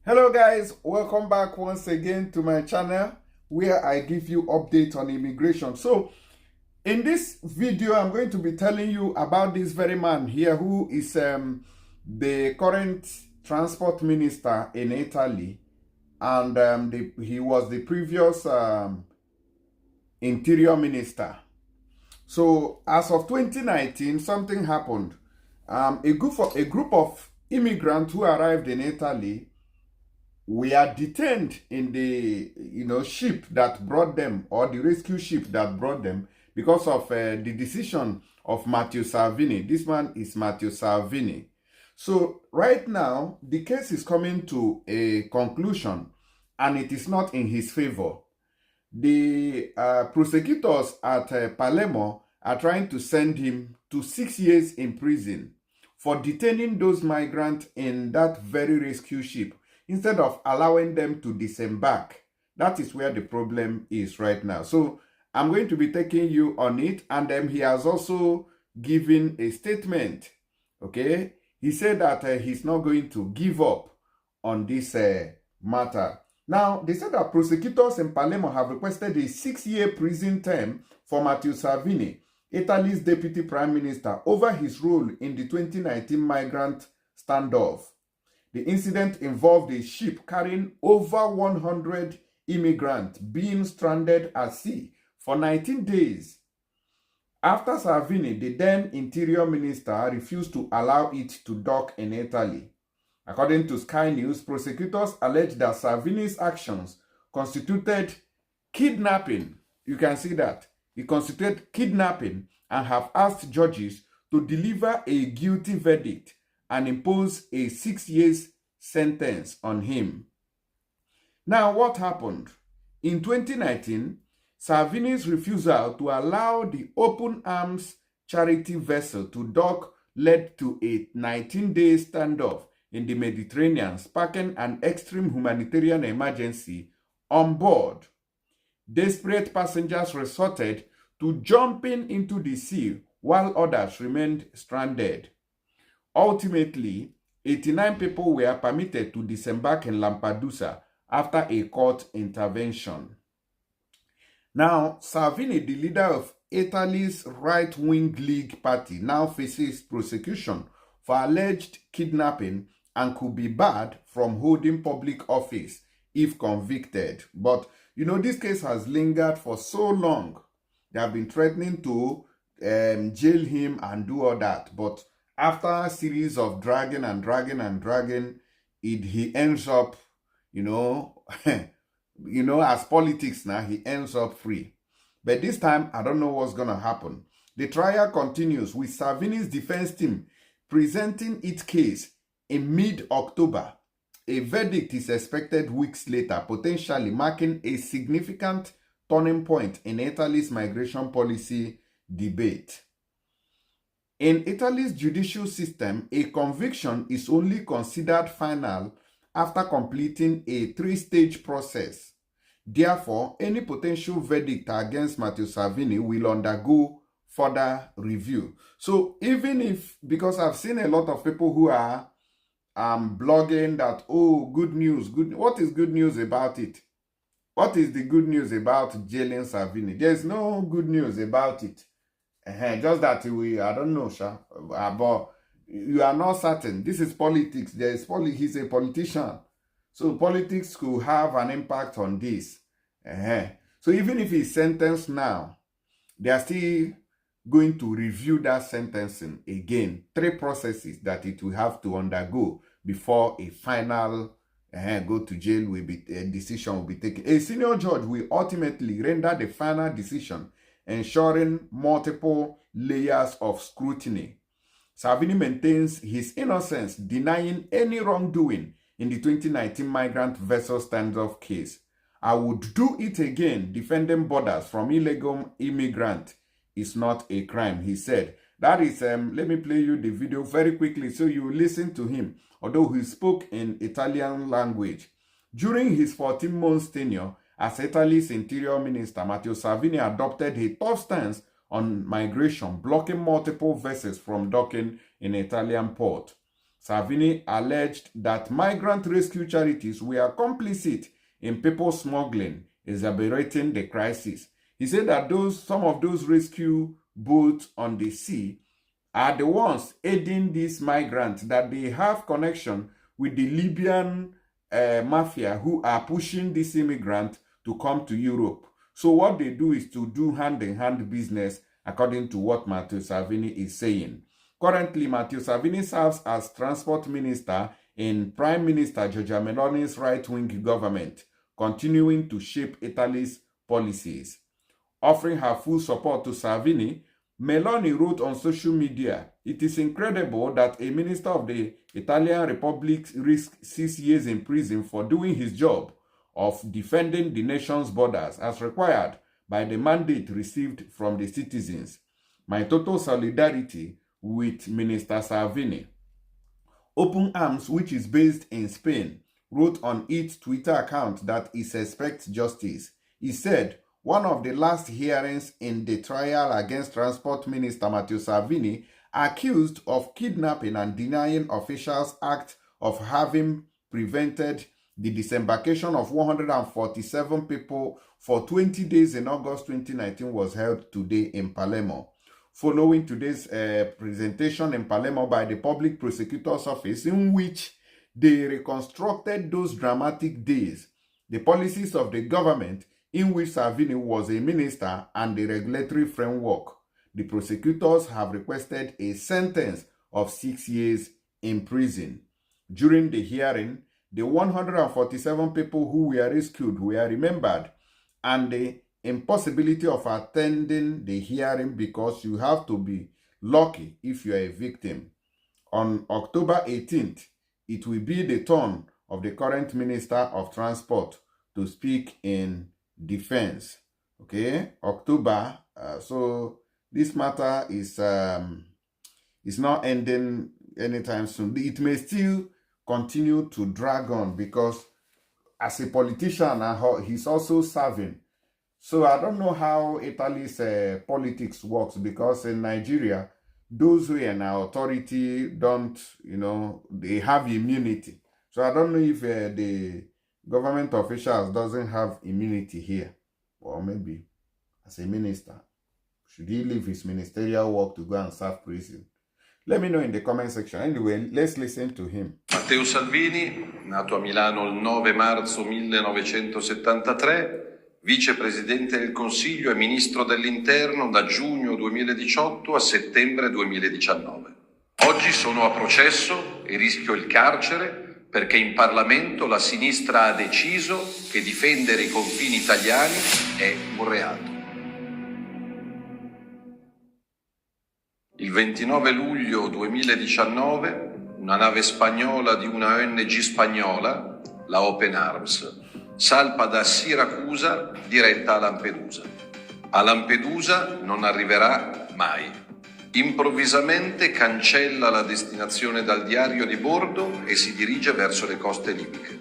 Hello guys, welcome back once again to my channel where I give you updates on immigration. So in this video, I'm going to be telling you about this very man here who is the current transport minister in Italy, and he was the previous interior minister. So as of 2019, something happened. A group of immigrants who arrived in Italy were detained in the ship that brought them, or the rescue ship that brought them, because of the decision of Matteo Salvini. This man is Matteo Salvini. So right now the case is coming to a conclusion, and it is not in his favor. The prosecutors at Palermo are trying to send him to 6 years in prison for detaining those migrants in that very rescue ship, instead of allowing them to disembark. That is where the problem is right now. So I'm going to be taking you on it. And then he has also given a statement. Okay. He said that he's not going to give up on this matter. Now, they said that prosecutors in Palermo have requested a 6-year prison term for Matteo Salvini, Italy's deputy prime minister, over his role in the 2019 migrant standoff. The incident involved a ship carrying over 100 immigrants being stranded at sea for 19 days. After Salvini, the then interior minister, refused to allow it to dock in Italy. According to Sky News, prosecutors alleged that Salvini's actions constituted kidnapping. You can see that. It constituted kidnapping, and have asked judges to deliver a guilty verdict and impose a 6 years sentence on him. Now, what happened? In 2019, Salvini's refusal to allow the Open Arms charity vessel to dock led to a 19-day standoff in the Mediterranean, sparking an extreme humanitarian emergency on board. Desperate passengers resorted to jumping into the sea, while others remained stranded. Ultimately, 89 people were permitted to disembark in Lampedusa after a court intervention. Now, Salvini, the leader of Italy's right-wing League party, now faces prosecution for alleged kidnapping and could be barred from holding public office if convicted. But, this case has lingered for so long. They have been threatening to jail him and do all that. But after a series of dragging, he ends up, as politics now, he ends up free. But this time, I don't know what's going to happen. The trial continues with Salvini's defense team presenting its case in mid-October. A verdict is expected weeks later, potentially marking a significant turning point in Italy's migration policy debate. In Italy's judicial system, a conviction is only considered final after completing a 3-stage process. Therefore, any potential verdict against Matteo Salvini will undergo further review. So even if, because I've seen a lot of people who are blogging that, oh, good news, what is good news about it? What is the good news about jailing Salvini? There's no good news about it. Just that I don't know, sir. But you are not certain. This is politics. He's a politician. So politics could have an impact on this. So even if he's sentenced now, they are still going to review that sentencing again. 3 processes that it will have to undergo before a final go to jail decision will be taken. A senior judge will ultimately render the final decision, ensuring multiple layers of scrutiny. Salvini maintains his innocence, denying any wrongdoing in the 2019 migrant vessel standoff case. I would do it again. Defending borders from illegal immigrants is not a crime, he said. That is, let me play you the video very quickly so you listen to him, although he spoke in Italian language. During his 14-month tenure as Italy's interior minister, Matteo Salvini adopted a tough stance on migration, blocking multiple vessels from docking in Italian port. Salvini alleged that migrant rescue charities were complicit in people smuggling, exacerbating the crisis. He said that some of those rescue boats on the sea are the ones aiding these migrants, that they have connection with the Libyan mafia who are pushing this immigrant to come to Europe. So what they do is to do hand-in-hand business, according to what Matteo Salvini is saying. Currently, Matteo Salvini serves as transport minister in Prime Minister Giorgia Meloni's right-wing government, continuing to shape Italy's policies. Offering her full support to Salvini, Meloni wrote on social media, "It is incredible that a minister of the Italian Republic risks 6 years in prison for doing his job of defending the nation's borders as required by the mandate received from the citizens. My total solidarity with Minister Salvini." Open Arms, which is based in Spain, wrote on its Twitter account that it expects justice. It said, one of the last hearings in the trial against Transport Minister Matteo Salvini, accused of kidnapping and denying officials' act of having prevented the disembarkation of 147 people for 20 days in August 2019, was held today in Palermo. Following today's presentation in Palermo by the Public Prosecutor's Office, in which they reconstructed those dramatic days, the policies of the government in which Salvini was a minister, and the regulatory framework, the prosecutors have requested a sentence of 6 years in prison. During the hearing, the 147 people who were rescued were remembered, and the impossibility of attending the hearing because you have to be lucky if you are a victim. On October 18th, it will be the turn of the current Minister of Transport to speak in defense. Okay, October. So this matter is not ending anytime soon. It may still continue to drag on because as a politician, he's also serving. So I don't know how Italy's politics works, because in Nigeria, those who are in authority don't, they have immunity. So I don't know if the government officials doesn't have immunity here, or maybe as a minister, should he leave his ministerial work to go and serve prison? Let me know in the comment section. Anyway, let's listen to him. Matteo Salvini, nato a Milano il 9 marzo 1973, vicepresidente del Consiglio e ministro dell'Interno da giugno 2018 a settembre 2019. Oggi sono a processo e rischio il carcere perché in Parlamento la sinistra ha deciso che difendere i confini italiani è un reato. Il 29 luglio 2019 una nave spagnola di una ONG spagnola, la Open Arms, salpa da Siracusa diretta a Lampedusa. A Lampedusa non arriverà mai. Improvvisamente cancella la destinazione dal diario di bordo e si dirige verso le coste libiche.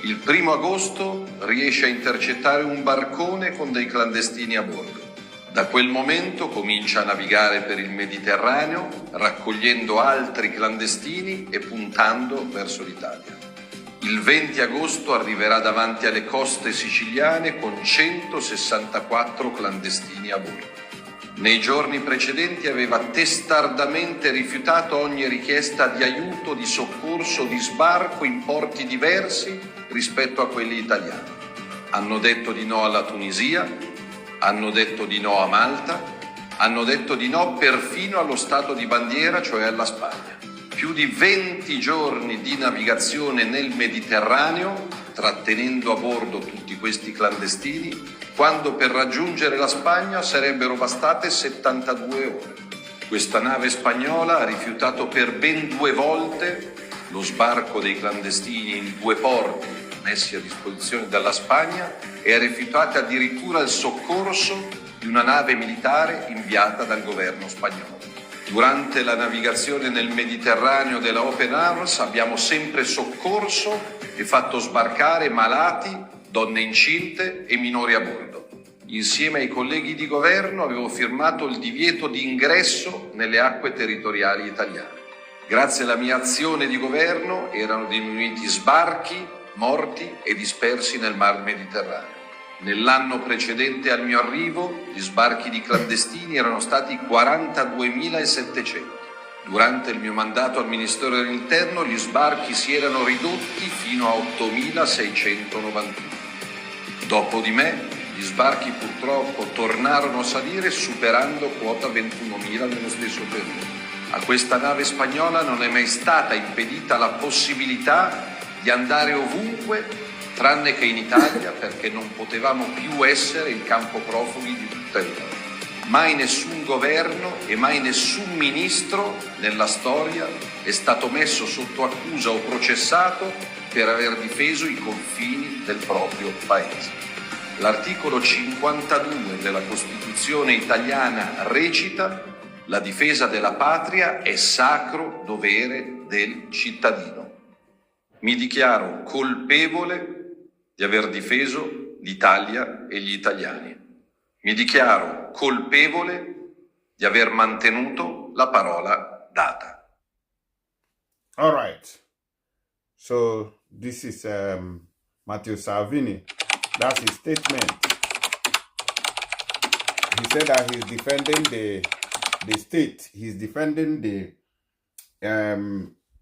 Il 1 agosto riesce a intercettare un barcone con dei clandestini a bordo. Da quel momento comincia a navigare per il Mediterraneo, raccogliendo altri clandestini e puntando verso l'Italia. Il 20 agosto arriverà davanti alle coste siciliane con 164 clandestini a bordo. Nei giorni precedenti aveva testardamente rifiutato ogni richiesta di aiuto, di soccorso, di sbarco in porti diversi rispetto a quelli italiani. Hanno detto di no alla Tunisia, hanno detto di no a Malta, hanno detto di no perfino allo Stato di bandiera, cioè alla Spagna. Più di 20 giorni di navigazione nel Mediterraneo, trattenendo a bordo tutti questi clandestini, quando per raggiungere la Spagna sarebbero bastate 72 ore. Questa nave spagnola ha rifiutato per ben 2 volte lo sbarco dei clandestini in 2 porti messi a disposizione dalla Spagna e ha rifiutato addirittura il soccorso di una nave militare inviata dal governo spagnolo. Durante la navigazione nel Mediterraneo della Open Arms abbiamo sempre soccorso e fatto sbarcare malati, donne incinte e minori a bordo. Insieme ai colleghi di governo avevo firmato il divieto di ingresso nelle acque territoriali italiane. Grazie alla mia azione di governo erano diminuiti sbarchi, morti e dispersi nel Mar Mediterraneo. Nell'anno precedente al mio arrivo, gli sbarchi di clandestini erano stati 42.700. Durante il mio mandato al Ministero dell'Interno, gli sbarchi si erano ridotti fino a 8.691. Dopo di me, gli sbarchi purtroppo tornarono a salire superando quota 21.000 nello stesso periodo. A questa nave spagnola non è mai stata impedita la possibilità di andare ovunque tranne che in Italia, perché non potevamo più essere il campo profughi di tutta Europa. Mai nessun governo e mai nessun ministro nella storia è stato messo sotto accusa o processato per aver difeso i confini del proprio paese. L'articolo 52 della Costituzione italiana recita: la difesa della patria è sacro dovere del cittadino. Mi dichiaro colpevole di aver difeso l'Italia e gli italiani. Mi dichiaro colpevole di aver mantenuto la parola data. All right. So this is Matteo Salvini. That's his statement. He said that he's defending the state. He's defending the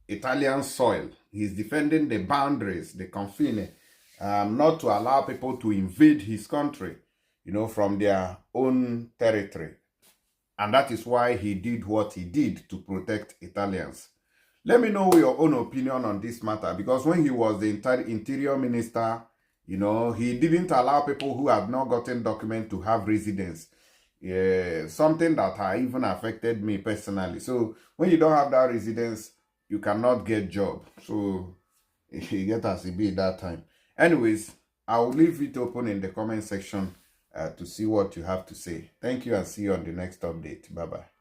Italian soil. He's defending the boundaries, the confine, not to allow people to invade his country, you know, from their own territory. And that is why he did what he did, to protect Italians. Let me know your own opinion on this matter, because when he was the interior minister, you know, he didn't allow people who had not gotten document to have residence. Something that even affected me personally. So when you don't have that residence, you cannot get job. So you get as it be that time. Anyways, I'll leave it open in the comment section to see what you have to say. Thank you, and see you on the next update. Bye-bye.